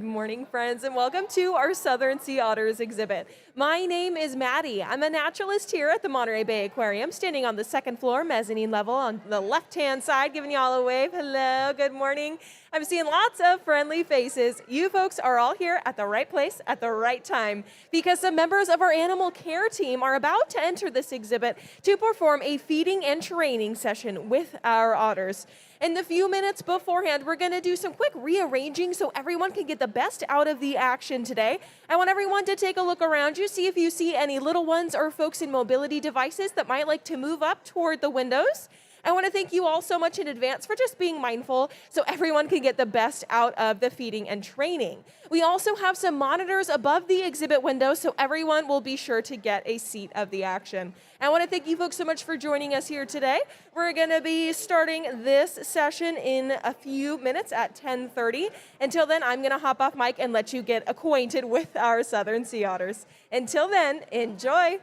Good morning, friends, and welcome to our Southern Sea Otters exhibit. My name is Maddie. I'm a naturalist here at the Monterey Bay Aquarium, standing on the second floor, mezzanine level on the left-hand side, giving you all a wave. Hello, good morning. I'm seeing lots of friendly faces. You folks are all here at the right place at the right time because some members of our animal care team are about to enter this exhibit to perform a feeding and training session with our otters. In the few minutes beforehand, we're going to do some quick rearranging so everyone can get the best out of the action today. I want everyone to take a look around you, see if you see any little ones or folks in mobility devices that might like to move up toward the windows. I want to thank you all so much in advance for just being mindful so everyone can get the best out of the feeding and training. We also have some monitors above the exhibit window so everyone will be sure to get a seat of the action. I want to thank you folks so much for joining us here today. We're going to be starting this session in a few minutes at 10:30. Until then, I'm going to hop off mic and let you get acquainted with our Southern Sea Otters. Until then, enjoy.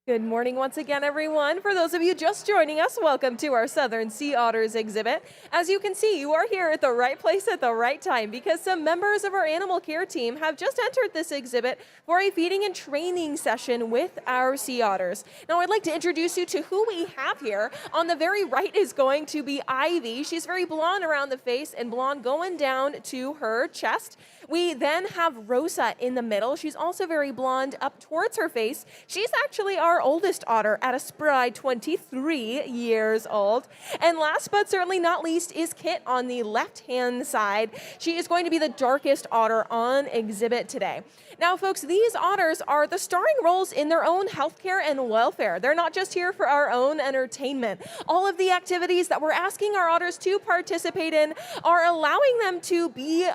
Good morning once again, everyone. For those of you just joining us, welcome to our Southern Sea Otters exhibit. As you can see, you are here at the right place at the right time because some members of our animal care team have just entered this exhibit for a feeding and training session with our sea otters. Now, I'd like to introduce you to who we have here. On the very right is going to be Ivy. She's very blonde around the face and blonde going down to her chest. We then have Rosa in the middle. She's also very blonde up towards her face. She's actually our oldest otter at a spry 23 years old. And last but certainly not least is Kit on the left-hand side. She is going to be the darkest otter on exhibit today. Now, folks, these otters are the starring roles in their own healthcare and welfare. They're not just here for our own entertainment. All of the activities that we're asking our otters to participate in are allowing them to be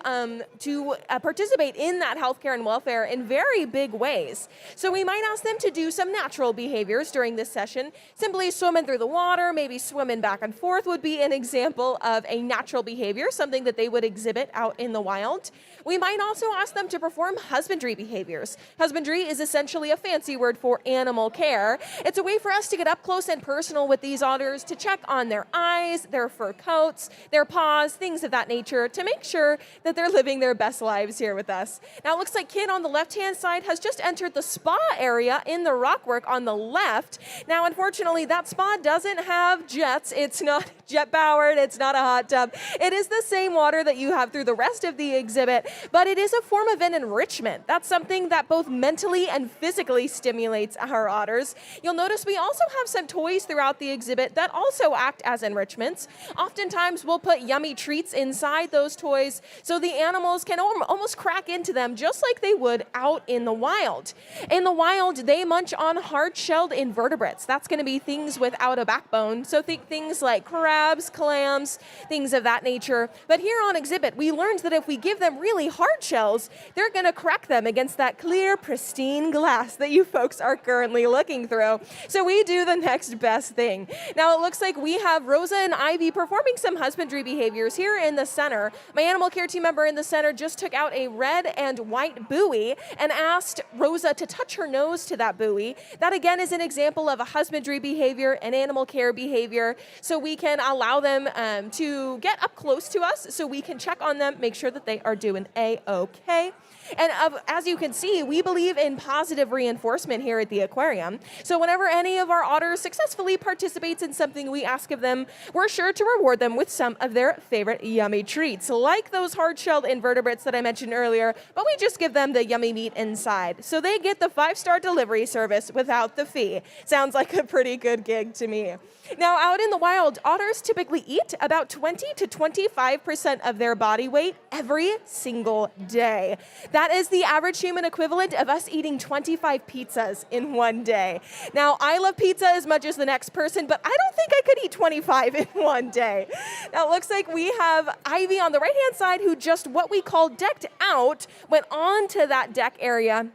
participate in that healthcare and welfare in very big ways. So we might ask them to do some natural behaviors during this session. Simply swimming through the water, maybe swimming back and forth would be an example of a natural behavior, something that they would exhibit out in the wild. We might also ask them to perform husbandry behaviors. Husbandry is essentially a fancy word for animal care. It's a way for us to get up close and personal with these otters, to check on their eyes, their fur coats, their paws, things of that nature, to make sure that they're living their best lives here with us. Now, it looks like Kit on the left-hand side has just entered the spa area in the rockwork on the left. Now, unfortunately, that spa doesn't have jets. It's not jet-powered. It's not a hot tub. It is the same water that you have through the rest of the exhibit, but it is a form of an enrichment. That's something that both mentally and physically stimulates our otters. You'll notice we also have some toys throughout the exhibit that also act as enrichments. Oftentimes, we'll put yummy treats inside those toys so the animals can almost crack into them just like they would out in the wild. In the wild, they munch on hard-shelled invertebrates. That's going to be things without a backbone. So think things like crabs, clams, things of that nature. But here on exhibit, we learned that if we give them really hard shells, they're going to crack them against that clear, pristine glass that you folks are currently looking through. So we do the next best thing. Now, it looks like we have Rosa and Ivy performing some husbandry behaviors here in the center. My animal care team member in the center just took out a red and white buoy and asked Rosa to touch her nose to that buoy. That, again, is an example of a husbandry behavior, an animal care behavior, so we can allow them to get up close to us so we can check on them, make sure that they are doing A-okay. And as you can see, we believe in positive reinforcement here at the aquarium. So whenever any of our otters successfully participates in something we ask of them, we're sure to reward them with some of their favorite yummy treats, like those hard-shelled invertebrates that I mentioned earlier, but we just give them the yummy meat inside. So they get the 5-star delivery service without the fee. Sounds like a pretty good gig to me. Now, out in the wild, otters typically eat about 20 to 25% of their body weight every single day. That is the average human equivalent of us eating 25 pizzas in one day. Now, I love pizza as much as the next person, but I don't think I could eat 25 in one day. Now, it looks like we have Ivy on the right-hand side who just what we call decked out, went on to that deck area.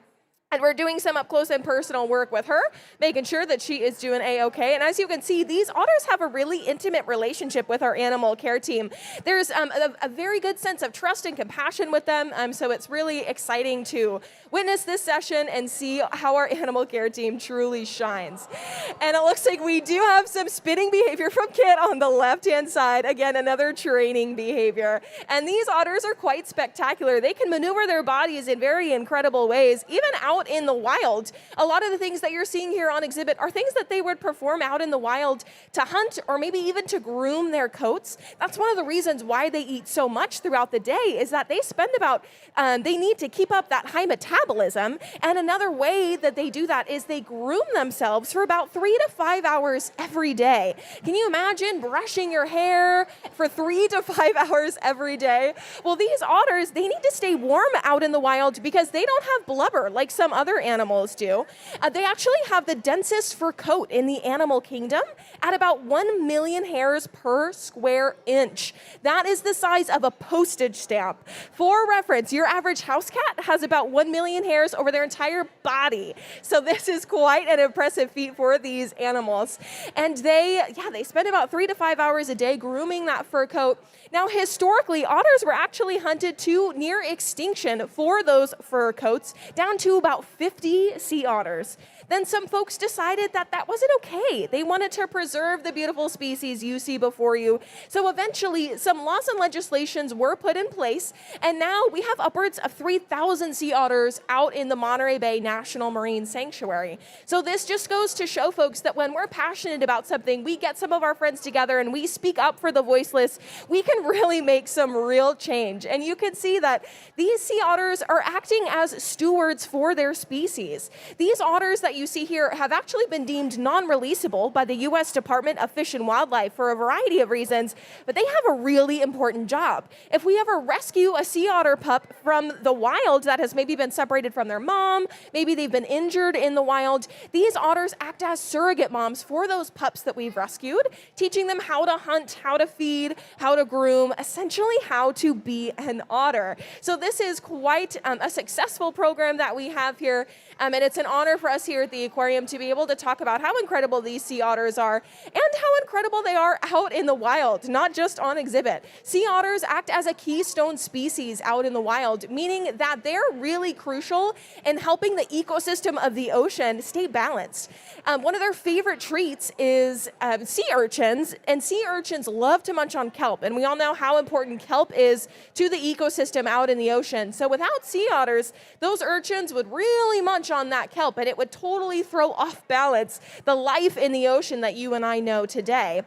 And we're doing some up close and personal work with her, making sure that she is doing A-okay. And as you can see, these otters have a really intimate relationship with our animal care team. There's a very good sense of trust and compassion with them. So it's really exciting to witness this session and see how our animal care team truly shines. And it looks like we do have some spitting behavior from Kit on the left-hand side. Again, another training behavior. And these otters are quite spectacular. They can maneuver their bodies in very incredible ways, even out in the wild. A lot of the things that you're seeing here on exhibit are things that they would perform out in the wild to hunt or maybe even to groom their coats. That's one of the reasons why they eat so much throughout the day, is that they spend they need to keep up that high metabolism. And another way that they do that is they groom themselves for about 3 to 5 hours every day. Can you imagine brushing your hair for 3 to 5 hours every day? Well, these otters, they need to stay warm out in the wild because they don't have blubber like some other animals do. They actually have the densest fur coat in the animal kingdom at about 1 million hairs per square inch. That is the size of a postage stamp. For reference, your average house cat has about 1 million hairs over their entire body. So this is quite an impressive feat for these animals. And they spend about 3 to 5 hours a day grooming that fur coat. Now, historically, otters were actually hunted to near extinction for those fur coats, down to about 50 sea otters. then some folks decided that that wasn't okay. They wanted to preserve the beautiful species you see before you. So eventually, some laws and legislations were put in place, and now we have upwards of 3,000 sea otters out in the Monterey Bay National Marine Sanctuary. So this just goes to show folks that when we're passionate about something, we get some of our friends together and we speak up for the voiceless, we can really make some real change. And you can see that these sea otters are acting as stewards for their species. These otters that you see here have actually been deemed non-releasable by the U.S. Department of Fish and Wildlife for a variety of reasons, but they have a really important job. If we ever rescue a sea otter pup from the wild that has maybe been separated from their mom, maybe they've been injured in the wild, these otters act as surrogate moms for those pups that we've rescued, teaching them how to hunt, how to feed, how to groom, essentially how to be an otter. So this is quite a successful program that we have here, and it's an honor for us here at the aquarium to be able to talk about how incredible these sea otters are and how incredible they are out in the wild, not just on exhibit. Sea otters act as a keystone species out in the wild, meaning that they're really crucial in helping the ecosystem of the ocean stay balanced. One of their favorite treats is sea urchins, and sea urchins love to munch on kelp, and we all know how important kelp is to the ecosystem out in the ocean. So without sea otters, those urchins would really munch on that kelp, and it would totally throw off balance the life in the ocean that you and I know today.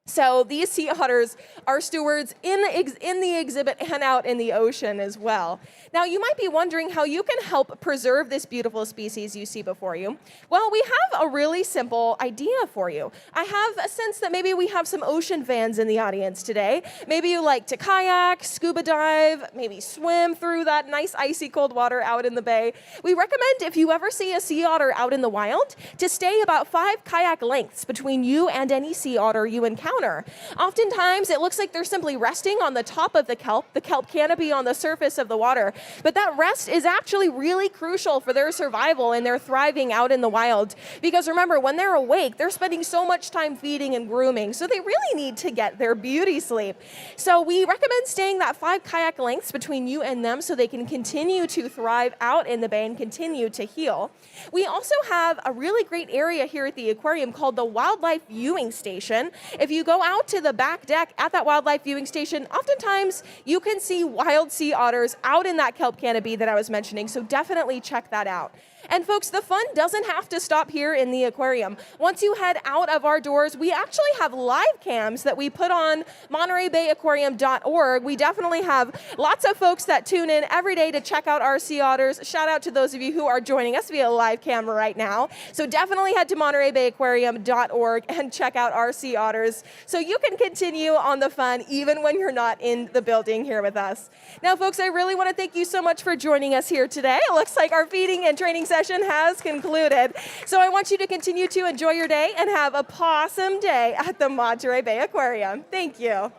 So these sea otters are stewards in the exhibit and out in the ocean as well. Now you might be wondering how you can help preserve this beautiful species you see before you. Well, we have a really simple idea for you. I have a sense that maybe we have some ocean fans in the audience today. Maybe you like to kayak, scuba dive, maybe swim through that nice icy cold water out in the bay. We recommend if you ever see a sea otter out in the wild to stay about 5 kayak lengths between you and any sea otter you encounter. Oftentimes, it looks like they're simply resting on the top of the kelp canopy on the surface of the water. But that rest is actually really crucial for their survival and their thriving out in the wild. Because remember, when they're awake, they're spending so much time feeding and grooming, so they really need to get their beauty sleep. So we recommend staying that 5 kayak lengths between you and them so they can continue to thrive out in the bay and continue to heal. We also have a really great area here at the aquarium called the Wildlife Viewing Station. If you go out to the back deck at that wildlife viewing station, oftentimes you can see wild sea otters out in that kelp canopy that I was mentioning, so definitely check that out. And folks, the fun doesn't have to stop here in the aquarium. Once you head out of our doors, we actually have live cams that we put on MontereyBayAquarium.org. We definitely have lots of folks that tune in every day to check out our sea otters. Shout out to those of you who are joining us via live camera right now. So definitely head to MontereyBayAquarium.org and check out our sea otters so you can continue on the fun even when you're not in the building here with us. Now, folks, I really want to thank you so much for joining us here today. It looks like our feeding and training session has concluded. So I want you to continue to enjoy your day and have a pawsome day at the Monterey Bay Aquarium. Thank you.